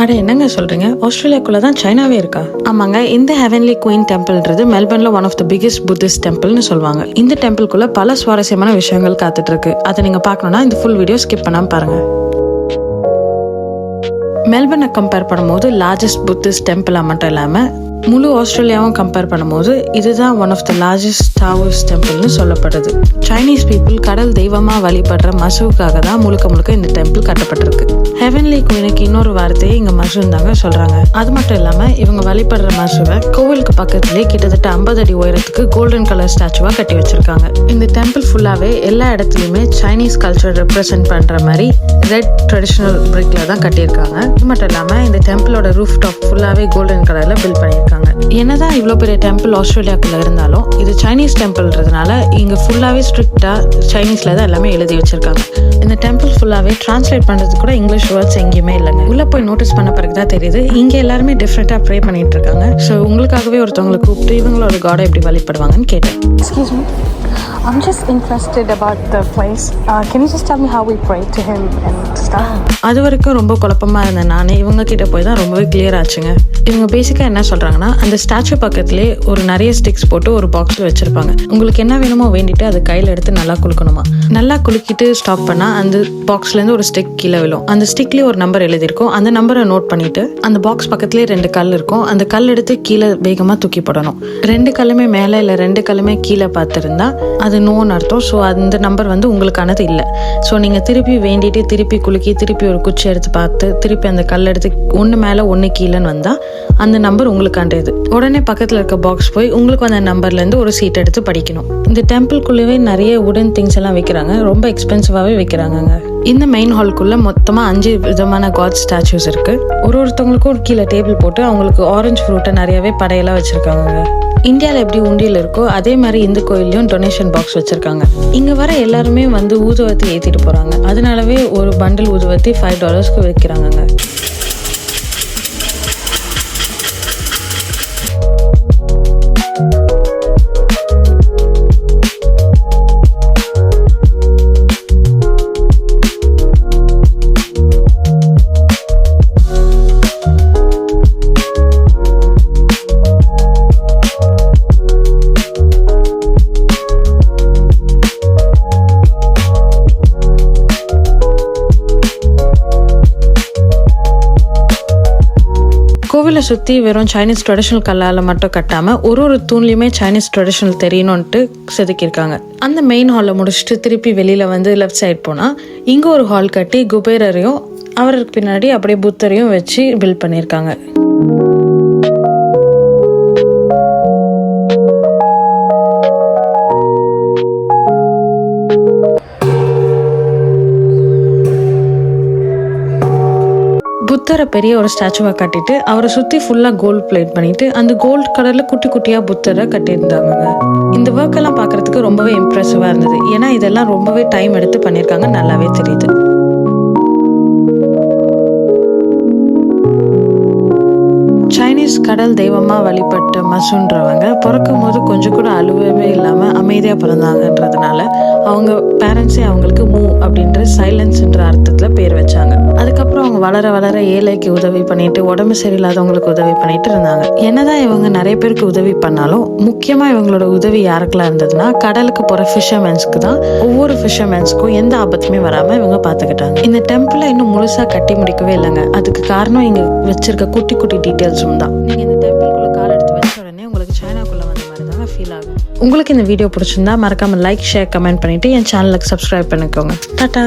அட என்னங்க சொல்றீங்க, ஆஸ்திரேலியாக்குள்ள தான் சைனாவே இருக்கா? ஆமாங்க, இந்த ஹெவன்லி குயின் டெம்பிள்ன்றது மெல்பர்ன்ல one of the biggest Buddhist டெம்பிள்னு சொல்லுவாங்க. இந்த டெம்பிள்குள்ள பல சுவாரஸ்யமான விஷயங்கள் காத்துட்டு இருக்கு. அதை நீங்க பார்க்கணும்னா இந்த ஃபுல் வீடியோ ஸ்கிப் பண்ணாம பாருங்க. மெல்பர்னை கம்பேர் பண்ணும்போது லார்ஜஸ்ட் புத்திஸ்ட் டெம்பிளா மட்டும் இல்லாம முழு ஆஸ்திரேலியாவும் கம்பேர் பண்ணும்போது இதுதான் ஒன் ஆஃப் த லார்ஜஸ்ட் டாவர்ஸ் டெம்பிள்னு சொல்லப்படுது. சைனீஸ் பீப்புள் கடல் தெய்வமா வழிபடுற மசுவுக்காக தான் முழுக்க இந்த டெம்பிள் கட்டப்பட்டிருக்கு. ஹெவன்லி குயினுக்கு இன்னொரு வார்த்தையே இங்க மசுன்னு தாங்க சொல்றாங்க. அது மட்டும் இல்லாம இவங்க வழிபடுற மசுவை கோவிலுக்கு பக்கத்திலே கிட்டத்தட்ட 50 அடி உயரத்துக்கு கோல்டன் கலர் ஸ்டாச்சுவா கட்டி வச்சிருக்காங்க. இந்த டெம்பிள் ஃபுல்லாவே எல்லா இடத்துலயுமே சைனீஸ் கல்ச்சர் ரெப்ரசென்ட் பண்ற மாதிரி ரெட் ட்ரெடிஷனல் பிரிக்ல தான் கட்டியிருக்காங்க. அது மட்டும் இல்லாம இந்த டெம்பிளோட ரூஃப் டாப் ஃபுல்லாவே கோல்டன் கலர்ல பில்ட் பண்ணியிருக்காங்க. என்னதான் இவ்வளோ பெரிய டெம்பிள் ஆஸ்திரேலியாக்குள்ள இருந்தாலும் இது சைனீஸ் டெம்பிள்ன்றதுனால இங்க ஃபுல்லாவே ஸ்ட்ரிக்டா சைனீஸ்ல தான் எல்லாமே எழுதி வச்சிருக்காங்க. இந்த டெம்பிள் ஃபுல்லாவே டிரான்ஸ்லேட் பண்றது கூட இங்கிலீஷ் வேர்ட்ஸ் எங்கேயுமே இல்லைங்க. உள்ள போய் நோட்டீஸ் பண்ண பிறகுதான் தெரியுது இங்க எல்லாருமே டிஃப்ரெண்டா ப்ரே பண்ணிட்டு இருக்காங்க. ஸோ உங்களுக்காகவே ஒருத்தவங்களை கூப்பிட்டு இவங்களோட காடை எப்படி வழிபடுவாங்கன்னு கேட்டேன். Excuse me, I'm just interested about the place. Can you just tell me how we pray to him and stuff? அது வரைக்கும் ரொம்ப குழப்பமா இருந்தேன் நானே. இவங்க கிட்ட போய் தான் ரொம்பவே கிளியர் ஆச்சுங்க. இவங்க பேசிக்கா என்ன சொல்றாங்கன்னா, அந்த ஸ்டாச்சு பக்கத்திலே ஒரு நிறைய ஸ்டிக்ஸ் போட்டு ஒரு பாக்ஸ்ல வச்சிருப்பாங்க. உங்களுக்கு என்ன வேணுமோ வேண்டிட்டு அது கையில எடுத்து நல்லா குலுக்கணுமா. நல்லா குலுக்கிட்டு ஸ்டாப் பண்ணா அந்த பாக்ஸ்ல இருந்து ஒரு ஸ்டிக் கீழே விழும். அந்த ஸ்டிக்லயே ஒரு நம்பர் எழுதிருக்கும். அந்த நம்பரை நோட் பண்ணிட்டு அந்த பாக்ஸ் பக்கத்திலே 2 கல் இருக்கும். அந்த கல் எடுத்து கீழே வேகமா தூக்கி போடணும். 2 கல்லுமே மேல இல்ல 2 கல்லுமே கீழே பார்த்திருந்தா அது நோன்னு அர்த்தம். ஸோ அந்த நம்பர் வந்து உங்களுக்கானது இல்லை. ஸோ நீங்க திருப்பி வேண்டிட்டு திருப்பி குலுக்கி திருப்பி ஒரு குச்சி எடுத்து பார்த்து திருப்பி அந்த கல் எடுத்து 1 மேல 1 கீழேன்னு வந்தா அந்த நம்பர் உங்களுக்கானது. உடனே பக்கத்துல இருக்க பாக்ஸ் போய் உங்களுக்கு அந்த நம்பர்ல இருந்து ஒரு சீட் எடுத்து படிக்கணும். இந்த டெம்பிள்குள்ளவே நிறைய உடன் திங்ஸ் எல்லாம் வைக்கிறாங்க. ரொம்ப எக்ஸ்பென்சிவாவே வைக்கிறாங்க. இந்த மெயின் ஹால்குள்ள மொத்தமா 5 விதமான காட் ஸ்டாச்சூஸ் இருக்கு. ஒருத்தவங்களுக்கும் ஒரு கீழே டேபிள் போட்டு அவங்களுக்கு ஆரஞ்சு ஃப்ரூட்டை நிறையவே படையெல்லாம் வச்சிருக்காங்க. இந்தியாவில் எப்படி உண்டியல் இருக்கோ அதே மாதிரி இந்த கோயிலையும் டொனேஷன் பாக்ஸ் வச்சிருக்காங்க. இங்க வர எல்லாருமே வந்து ஊதுவத்தி ஏத்திட்டு போறாங்க. அதனாலவே ஒரு பண்டில் ஊதுவத்தி $5 விற்கிறாங்க. கோவிலை சுற்றி வெறும் சைனீஸ் ட்ரெடிஷனல் கல்லால் மட்டும் கட்டாமல் ஒரு தூண்லையுமே சைனீஸ் ட்ரெடிஷனல் தெரியணும்ன்ட்டு செதுக்கியிருக்காங்க. அந்த மெயின் ஹாலில் முடிச்சுட்டு திருப்பி வெளியில் வந்து லெஃப்ட் சைட் போனால் இங்கே ஒரு ஹால் கட்டி குபேரரையும் அவருக்கு பின்னாடி அப்படியே புத்தரையும் வச்சு பில்ட் பண்ணியிருக்காங்க. புத்தரை பெரிய ஒரு ஸ்டாச்சுவா கட்டிட்டு அவரை சுத்தி ஃபுல்லா கோல்ட் பிளேட் பண்ணிட்டு அந்த கோல்ட் கலர்ல குட்டி குட்டியா புத்தரை கட்டியிருந்தாங்க. இந்த ஒர்க் எல்லாம் பாக்குறதுக்கு ரொம்பவே இம்ப்ரெசிவா இருந்தது. ஏன்னா இதெல்லாம் ரொம்பவே டைம் எடுத்து பண்ணிருக்காங்க, நல்லாவே தெரியுது. சைனீஸ் கடல் தெய்வமா வழிபட்ட மசுன்றவங்க பிறக்கும் போது கொஞ்சம் கூட அழுவவே இல்லாம அமைதியா பிறந்தாங்கன்றதுனால அவங்க பேரண்ட்ஸே அவங்களுக்கு மூ அப்படின்ற சைலன்ஸ்ன்ற அர்த்தத்துல பேர் வச்சாங்க. அதுக்கப்புறம் அவங்க வளர வளர ஏழைக்கு உதவி பண்ணிட்டு உடம்பு சரியில்லாதவங்களுக்கு உதவி பண்ணிட்டு இருந்தாங்க. என்னதான் இவங்க நிறைய பேருக்கு உதவி பண்ணாலும் முக்கியமா இவங்களோட உதவி யாருக்கெல்லாம் இருந்ததுன்னா கடலுக்கு போற ஃபிஷர்மேன்ஸ்க்கு தான். ஒவ்வொரு ஃபிஷர்மேன்ஸ்க்கும் எந்த ஆபத்துமே வராம இவங்க பாத்துக்கிட்டாங்க. இந்த டெம்பிளை இன்னும் முழுசா கட்டி முடிக்கவே இல்லைங்க. அதுக்கு காரணம் இங்க வச்சிருக்க குட்டி குட்டி டீட்டெயில்ஸும் தான். நீங்க இந்த டெம்பிள்குள்ள கால் எடுத்து வச்ச உடனே உங்களுக்கு சைனாக்குள்ள வந்த மாதிரி தாங்க ஃபீல் ஆகும். உங்களுக்கு இந்த வீடியோ பிடிச்சிருந்தா மறக்காம லைக், ஷேர், கமெண்ட் பண்ணிட்டு என் சேனலுக்கு சப்ஸ்கிரைப் பண்ணிக்கோங்க. டாடா.